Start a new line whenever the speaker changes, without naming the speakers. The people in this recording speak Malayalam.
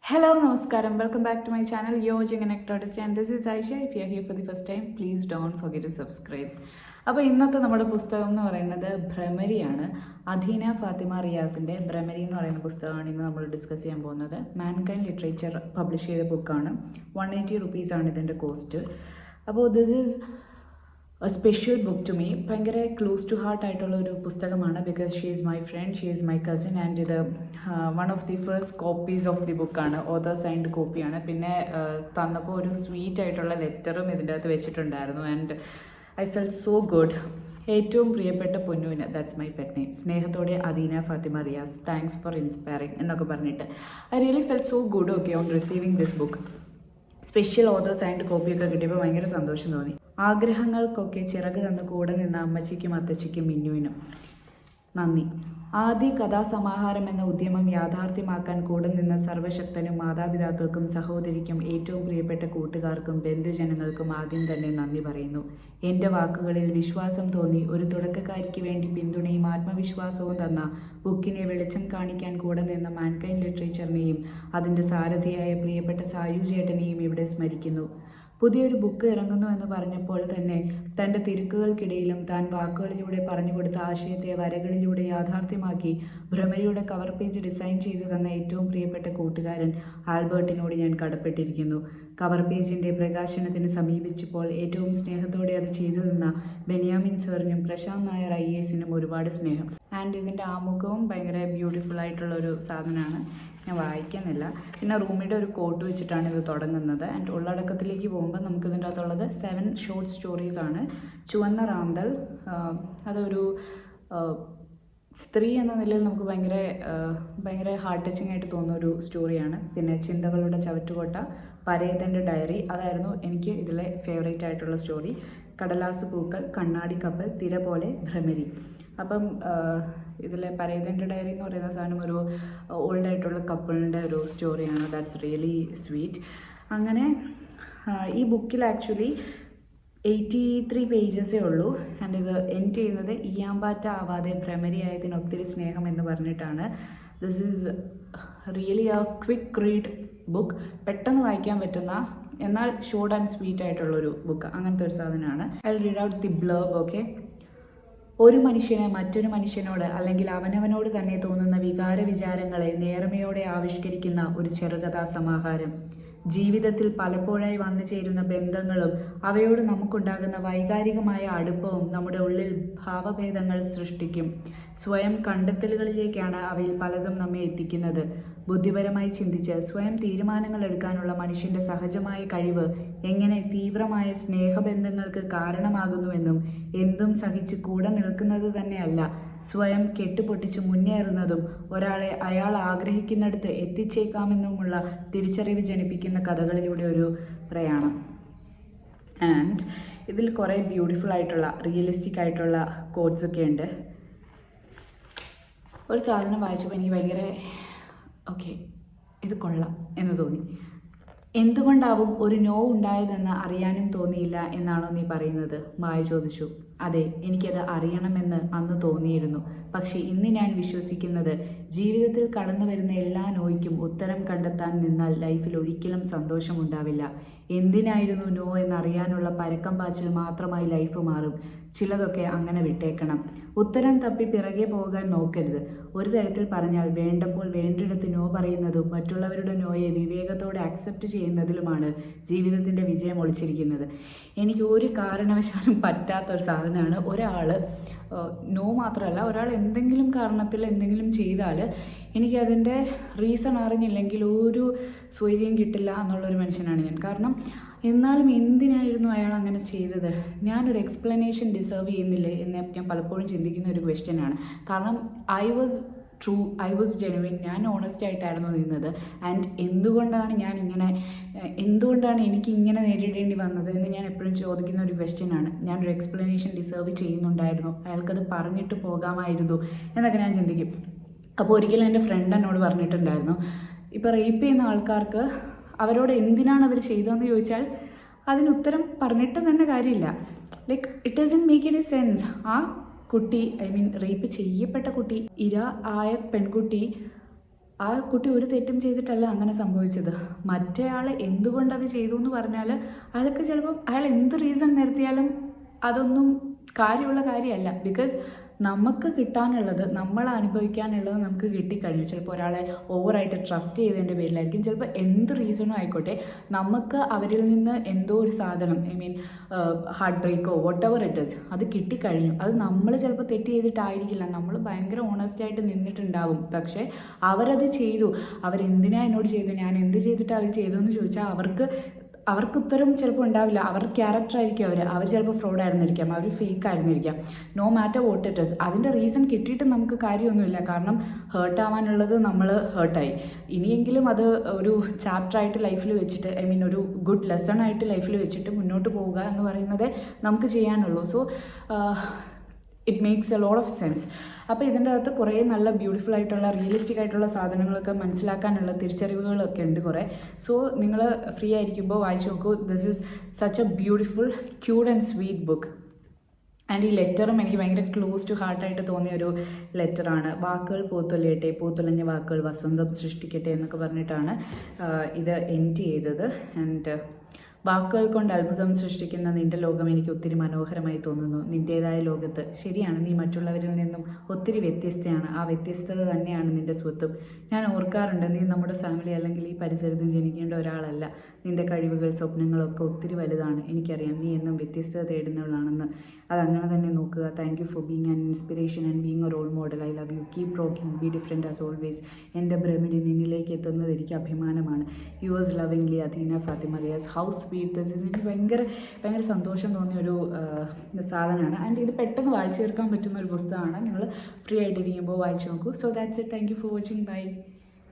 Hello, Namaskaram. Welcome back to my channel, Yoga Connect Artist, and this is Aisha. If you are here for the first time, please don't forget to subscribe. അപ്പോൾ ഇന്നത്തെ നമ്മുടെ പുസ്തകം എന്ന് പറയുന്നത് ഭ്രമരിയാണ്. അധീന ഫാത്തിമ റിയാസിൻ്റെ ഭ്രമരി എന്ന് പറയുന്ന പുസ്തകമാണ് ഇന്ന് നമ്മൾ ഡിസ്കസ് ചെയ്യാൻ പോകുന്നത്. മാൻകൈൻഡ് ലിറ്ററേച്ചർ പബ്ലിഷ് ചെയ്ത ബുക്കാണ്. 180 റുപ്പീസാണ് ഇതിൻ്റെ കോസ്റ്റ്. അപ്പോൾ this is special book to me. ഭയങ്കര ക്ലോസ് ടു ഹാർട്ട് ആയിട്ടുള്ള ഒരു പുസ്തകമാണ്. Because she is my friend, she is my cousin, and ഇത് one of the first copies of the ബുക്കാണ്. ഓതർ സൈൻഡ് കോപ്പിയാണ്. പിന്നെ തന്നപ്പോൾ ഒരു സ്വീറ്റ് ആയിട്ടുള്ള ലെറ്ററും ഇതിൻ്റെ അകത്ത് വെച്ചിട്ടുണ്ടായിരുന്നു. And I felt so good. ഏറ്റവും പ്രിയപ്പെട്ട പൊന്നുവിന്, ദാറ്റ്സ് മൈ പെറ്റ് നെയിം, സ്നേഹത്തോടെ Adeena Fathima Riyas, thanks for inspiring എന്നൊക്കെ പറഞ്ഞിട്ട് I really felt so good okay on receiving this book. Special author signed കോപ്പിയൊക്കെ കിട്ടിയപ്പോൾ ഭയങ്കര സന്തോഷം തോന്നി. ആഗ്രഹങ്ങൾക്കൊക്കെ ചിറക് തന്ന് കൂടെ നിന്ന അമ്മച്ചിക്കും അത്തച്ചിക്കും മിന്നുവിനും നന്ദി. ആദ്യ കഥാസമാഹാരം എന്ന ഉദ്യമം യാഥാർത്ഥ്യമാക്കാൻ കൂടെ നിന്ന സർവശക്തനും മാതാപിതാക്കൾക്കും സഹോദരിക്കും ഏറ്റവും പ്രിയപ്പെട്ട കൂട്ടുകാർക്കും ബന്ധുജനങ്ങൾക്കും ആദ്യം തന്നെ നന്ദി പറയുന്നു. എൻ്റെ വാക്കുകളിൽ വിശ്വാസം തോന്നി ഒരു തുടക്കക്കാരിക്ക് വേണ്ടി പിന്തുണയും ആത്മവിശ്വാസവും തന്ന ബുക്കിനെ വെളിച്ചം കാണിക്കാൻ കൂടെ നിന്ന മാൻകൈൻഡ് ലിറ്ററേച്ചറിനെയും അതിൻ്റെ സാരഥിയായ പ്രിയപ്പെട്ട സായു ചേട്ടനെയും ഇവിടെ സ്മരിക്കുന്നു. പുതിയൊരു ബുക്ക് ഇറങ്ങുന്നു എന്ന് പറഞ്ഞപ്പോൾ തന്നെ തൻ്റെ തിരക്കുകൾക്കിടയിലും താൻ വാക്കുകളിലൂടെ പറഞ്ഞു കൊടുത്ത ആശയത്തെ വരകളിലൂടെ യാഥാർത്ഥ്യമാക്കി ഭ്രമരിയുടെ കവർ പേജ് ഡിസൈൻ ചെയ്തു തന്ന ഏറ്റവും പ്രിയപ്പെട്ട കൂട്ടുകാരൻ ആൽബർട്ടിനോട് ഞാൻ കടപ്പെട്ടിരിക്കുന്നു. കവർ പേജിൻ്റെ പ്രകാശനത്തിന് സമീപിച്ചപ്പോൾ ഏറ്റവും സ്നേഹത്തോടെ അത് ചെയ്തു തന്ന ബെന്യാമിൻ സാറിനും പ്രശാന്ത് നായർ IASനും ഒരുപാട് സ്നേഹം. ആൻഡ് ഇതിൻ്റെ ആമുഖവും ഭയങ്കര ബ്യൂട്ടിഫുൾ ആയിട്ടുള്ളൊരു സാധനമാണ്. ഞാൻ വായിക്കുന്നില്ല. പിന്നെ റൂമിയുടെ ഒരു കോട്ട് വെച്ചിട്ടാണ് ഇത് തുടങ്ങുന്നത്. ആൻഡ് ഉള്ളടക്കത്തിലേക്ക് പോകുമ്പോൾ നമുക്ക് ഇതിൻ്റെ അകത്തുള്ളത് 7 ഷോർട്ട് സ്റ്റോറീസാണ്. ചുവന്ന റാന്തൽ, അതൊരു സ്ത്രീ എന്ന നിലയിൽ നമുക്ക് ഭയങ്കര ഹാർട്ട് ടച്ചിങ് ആയിട്ട് തോന്നുന്ന ഒരു സ്റ്റോറിയാണ്. പിന്നെ ചിന്തകളുടെ ചവറ്റുകൊട്ട, പരേതൻ്റെ ഡയറി, അതായിരുന്നു എനിക്ക് ഇതിലെ ഫേവറേറ്റ് ആയിട്ടുള്ള സ്റ്റോറി. കടലാസ് പൂക്കൾ, കണ്ണാടി കപ്പൽ, തിര പോലെ, ഭ്രമരി. അപ്പം ഇതിലെ പരേതൻ്റെ ഡയറി എന്ന് പറയുന്ന സാധനം ഒരു ഓൾഡ് ആയിട്ടുള്ള കപ്പിളിൻ്റെ ഒരു സ്റ്റോറിയാണ്. That's really sweet. അങ്ങനെ ഈ ബുക്കിൽ ആക്ച്വലി 83 പേജസേ ഉള്ളൂ. ആൻഡ് ഇത് എൻഡ് ചെയ്യുന്നത് ഇയാമ്പാറ്റ ആവാതെ ഭ്രമരി ആയതിന് ഒത്തിരി സ്നേഹം എന്ന് പറഞ്ഞിട്ടാണ്. This is really A quick read book. പെട്ടെന്ന് വായിക്കാൻ പറ്റുന്ന എന്നാൽ ഷോർട്ട് ആൻഡ് സ്വീറ്റ് ആയിട്ടുള്ളൊരു ബുക്ക്. അങ്ങനത്തെ ഒരു സാധനമാണ്. I read out the blurb. Okay. ഒരു മനുഷ്യന് മറ്റൊരു മനുഷ്യനോട് അല്ലെങ്കിൽ അവനവനോട് തന്നെ തോന്നുന്ന വികാര വിചാരങ്ങളെ നേർമയോടെ ആവിഷ്കരിക്കുന്ന ഒരു ചെറുകഥാ സമാഹാരം. ജീവിതത്തിൽ പലപ്പോഴായി വന്നു ചേരുന്ന ബന്ധങ്ങളും അവയോട് നമുക്കുണ്ടാകുന്ന വൈകാരികമായ അടുപ്പവും നമ്മുടെ ഉള്ളിൽ ഭാവഭേദങ്ങൾ സൃഷ്ടിക്കും. സ്വയം കണ്ടെത്തലുകളിലേക്കാണ് അവയിൽ പലതും നമ്മെ എത്തിക്കുന്നത്. ബുദ്ധിപരമായി ചിന്തിച്ച് സ്വയം തീരുമാനങ്ങൾ എടുക്കാനുള്ള മനുഷ്യൻ്റെ സഹജമായ കഴിവ് എങ്ങനെ തീവ്രമായ സ്നേഹബന്ധങ്ങൾക്ക് കാരണമാകുന്നുവെന്നും എന്തും സഹിച്ച് കൂടെ നിൽക്കുന്നത് തന്നെയല്ല, സ്വയം കെട്ടുപൊട്ടിച്ച് മുന്നേറുന്നതും ഒരാളെ അയാൾ ആഗ്രഹിക്കുന്നിടത്ത് എത്തിച്ചേക്കാമെന്നുമുള്ള തിരിച്ചറിവ് ജനിപ്പിക്കുന്ന കഥകളിലൂടെ ഒരു പ്രയാണം. ആൻഡ് ഇതിൽ കുറേ ബ്യൂട്ടിഫുൾ ആയിട്ടുള്ള റിയലിസ്റ്റിക് ആയിട്ടുള്ള കോട്ട്സൊക്കെ ഉണ്ട്. ഒരു സാധനം വായിച്ചപ്പോൾ എനിക്ക് ഭയങ്കര ഓക്കെ, ഇത് കൊള്ളാം എന്ന് തോന്നി. എന്തുകൊണ്ടാവും ഒരു നോ ഉണ്ടായതെന്ന് അറിയാനും തോന്നിയില്ല എന്നാണോ നീ പറയുന്നത്? മായ ചോദിച്ചു. അതെ, എനിക്കത് അറിയണമെന്ന് അന്ന് തോന്നിയിരുന്നു. പക്ഷേ ഇന്ന് ഞാൻ വിശ്വസിക്കുന്നത് ജീവിതത്തിൽ കടന്നു വരുന്ന എല്ലാ നോയ്ക്കും ഉത്തരം കണ്ടെത്താൻ നിന്നാൽ ലൈഫിൽ ഒരിക്കലും സന്തോഷമുണ്ടാവില്ല. എന്തിനായിരുന്നു നോ എന്നറിയാനുള്ള പരക്കം പാച്ചിൽ മാത്രമായി ലൈഫ് മാറും. ചിലതൊക്കെ അങ്ങനെ വിട്ടേക്കണം. ഉത്തരം തപ്പി പിറകെ പോകാൻ നോക്കരുത്. ഒരു തരത്തിൽ പറഞ്ഞാൽ വേണ്ടപ്പോൾ വേണ്ടിടത്ത് നോ പറയുന്നതും മറ്റുള്ളവരുടെ നോയെ വിവേകത്തോടെ അക്സെപ്റ്റ് ചെയ്യുന്നതിലുമാണ് ജീവിതത്തിൻ്റെ വിജയം ഒളിച്ചിരിക്കുന്നത്. എനിക്ക് ഒരു കാരണവശാലും പറ്റാത്തൊരു സാധനമാണ് ഒരാൾ നോ മാത്രമല്ല, ഒരാൾ എന്തെങ്കിലും കാരണത്തിൽ എന്തെങ്കിലും ചെയ്താൽ എനിക്കതിൻ്റെ റീസൺ അറിഞ്ഞില്ലെങ്കിൽ ഒരു സ്വൈര്യം കിട്ടില്ല എന്നുള്ളൊരു മനുഷ്യനാണ് ഞാൻ. കാരണം എന്നാലും എന്തിനായിരുന്നു അയാൾ അങ്ങനെ ചെയ്തത്? ഞാനൊരു എക്സ്പ്ലനേഷൻ ഡിസേർവ് ചെയ്യുന്നില്ലേ എന്ന് ഞാൻ പലപ്പോഴും ചിന്തിക്കുന്ന ഒരു ക്വസ്റ്റ്യനാണ്. കാരണം ഐ വാസ് ജെനുവിൻ. ഞാൻ ഓണസ്റ്റ് ആയിട്ടായിരുന്നു നിന്നത്. ആൻഡ് എന്തുകൊണ്ടാണ് എനിക്കിങ്ങനെ നേരിടേണ്ടി വന്നത് എന്ന് ഞാൻ എപ്പോഴും ചോദിക്കുന്ന ഒരു ക്വസ്റ്റ്യനാണ്. ഞാനൊരു എക്സ്പ്ലനേഷൻ ഡിസേർവ് ചെയ്യുന്നുണ്ടായിരുന്നു, അയാൾക്കത് പറഞ്ഞിട്ട് പോകാമായിരുന്നു എന്നൊക്കെ ഞാൻ ചിന്തിക്കും. അപ്പോൾ ഒരിക്കലും എൻ്റെ ഫ്രണ്ട് എന്നോട് പറഞ്ഞിട്ടുണ്ടായിരുന്നു, ഇപ്പോൾ റേപ്പ് ചെയ്യുന്ന ആൾക്കാർക്ക് അവരോട് എന്തിനാണ് അവർ ചെയ്തതെന്ന് ചോദിച്ചാൽ അതിന് ഉത്തരം പറഞ്ഞിട്ട് തന്നെ കാര്യമില്ല. Like it doesn't make any sense. ആ കുട്ടി, റേപ്പ് ചെയ്യപ്പെട്ട കുട്ടി, ഇര ആയ പെൺകുട്ടി ആ കുട്ടി ഒരു തെറ്റും ചെയ്തിട്ടല്ല അങ്ങനെ സംഭവിച്ചത്. മറ്റേയാൾ എന്തുകൊണ്ടത് ചെയ്തു എന്ന് പറഞ്ഞാൽ അയാൾക്ക് ചിലപ്പം അയാൾ എന്ത് റീസൺ നിരത്തിയാലും അതൊന്നും കാര്യമുള്ള കാര്യമല്ല. ബിക്കോസ് നമുക്ക് കിട്ടാനുള്ളത്, നമ്മൾ അനുഭവിക്കാനുള്ളത് നമുക്ക് കിട്ടിക്കഴിഞ്ഞു. ചിലപ്പോൾ ഒരാളെ ഓവറായിട്ട് ട്രസ്റ്റ് ചെയ്തതിൻ്റെ പേരിലായിരിക്കും, ചിലപ്പോൾ എന്ത് റീസണും ആയിക്കോട്ടെ, നമുക്ക് അവരിൽ നിന്ന് എന്തോ ഒരു സാധനം, ഐ മീൻ ഹാർട്ട് ബ്രേക്കോ വോട്ട് എവർ ഇറ്റ് ഇസ്, അത് കിട്ടിക്കഴിഞ്ഞു. അത് നമ്മൾ ചിലപ്പോൾ തെറ്റ് ചെയ്തിട്ടായിരിക്കില്ല, നമ്മൾ ഭയങ്കര ഓണസ്റ്റായിട്ട് നിന്നിട്ടുണ്ടാവും. പക്ഷേ അവരത് ചെയ്തു. അവരെന്തിനാ എന്നോട് ചെയ്തു, ഞാൻ എന്ത് ചെയ്തിട്ടാണ് അവർ ചെയ്തതെന്ന് ചോദിച്ചാൽ അവർക്ക് ഉത്തരം ചിലപ്പോൾ ഉണ്ടാവില്ല. അവർ ക്യാരക്ടറായിരിക്കും, അവർ ചിലപ്പോൾ ഫ്രോഡ് ആയിരുന്നിരിക്കാം, അവർ ഫേക്ക് ആയിരുന്നിരിക്കാം. No matter whatever it, അതിൻ്റെ റീസൺ കിട്ടിയിട്ട് നമുക്ക് കാര്യമൊന്നുമില്ല. കാരണം ഹേർട്ടാവാനുള്ളത് നമ്മൾ ഹേർട്ടായി. ഇനിയെങ്കിലും അത് ഒരു ചാപ്റ്ററായിട്ട് ലൈഫിൽ വെച്ചിട്ട്, ഐ മീൻ ഒരു ഗുഡ് ലെസൺ ആയിട്ട് ലൈഫിൽ വെച്ചിട്ട് മുന്നോട്ട് പോവുക എന്ന് പറയുന്നതേ നമുക്ക് ചെയ്യാനുള്ളൂ. So it makes a lot of sense. അപ്പോൾ ഇതിൻ്റെ അകത്ത് കുറേ നല്ല ബ്യൂട്ടിഫുൾ ആയിട്ടുള്ള റിയലിസ്റ്റിക് ആയിട്ടുള്ള സാധനങ്ങളൊക്കെ മനസ്സിലാക്കാനുള്ള തിരിച്ചറിവുകളൊക്കെ ഉണ്ട് കുറേ. സോ നിങ്ങൾ ഫ്രീ ആയിരിക്കുമ്പോൾ വായിച്ചു നോക്കൂ. This is such A beautiful cute and sweet book. And ഈ ലെറ്ററും എനിക്ക് ഭയങ്കര ക്ലോസ് ടു ഹാർട്ടായിട്ട് തോന്നിയ ഒരു ലെറ്ററാണ്. വാക്കുകൾ പൂത്തൊലിയട്ടെ, പൂത്തുലഞ്ഞ വാക്കുകൾ വസന്തം സൃഷ്ടിക്കട്ടെ എന്നൊക്കെ പറഞ്ഞിട്ടാണ് ഇത് എൻഡ് ചെയ്തത്. ആൻഡ് വാക്കുകൾ കൊണ്ട് അത്ഭുതം സൃഷ്ടിക്കുന്ന നിൻ്റെ ലോകം എനിക്ക് ഒത്തിരി മനോഹരമായി തോന്നുന്നു. നിൻ്റേതായ ലോകത്ത് ശരിയാണ്, നീ മറ്റുള്ളവരിൽ നിന്നും ഒത്തിരി വ്യത്യസ്തയാണ്. ആ വ്യത്യസ്തത തന്നെയാണ് നിൻ്റെ സ്വത്തും. ഞാൻ ഓർക്കാറുണ്ട്, നീ നമ്മുടെ ഫാമിലി അല്ലെങ്കിൽ ഈ പരിസരത്തിൽ ജനിക്കേണ്ട ഒരാളല്ല. നിൻ്റെ കഴിവുകൾ, സ്വപ്നങ്ങളൊക്കെ ഒത്തിരി വലുതാണ്. എനിക്കറിയാം നീ എന്നും വ്യത്യസ്തത തേടുന്നവളാണെന്ന്. അതങ്ങനെ തന്നെ നോക്കുക. Thank you for being an inspiration and being a role model. I love you. Keep rocking, be different as always. എൻ്റെ ഭ്രമിടി നിന്നിലേക്ക് എത്തുന്നത് എനിക്ക് അഭിമാനമാണ്. Yours lovingly Adheena Fathima Riyas. How's sweet this is. എനിക്ക് ഭയങ്കര സന്തോഷം തോന്നിയൊരു സാധനമാണ്. ആൻഡ് ഇത് പെട്ടെന്ന് വായിച്ചു തീർക്കാൻ പറ്റുന്ന ഒരു പുസ്തകമാണ്. നിങ്ങൾ ഫ്രീ ആയിട്ടിരിക്കുമ്പോൾ വായിച്ചു നോക്കൂ. So that's it. Thank you for watching. By.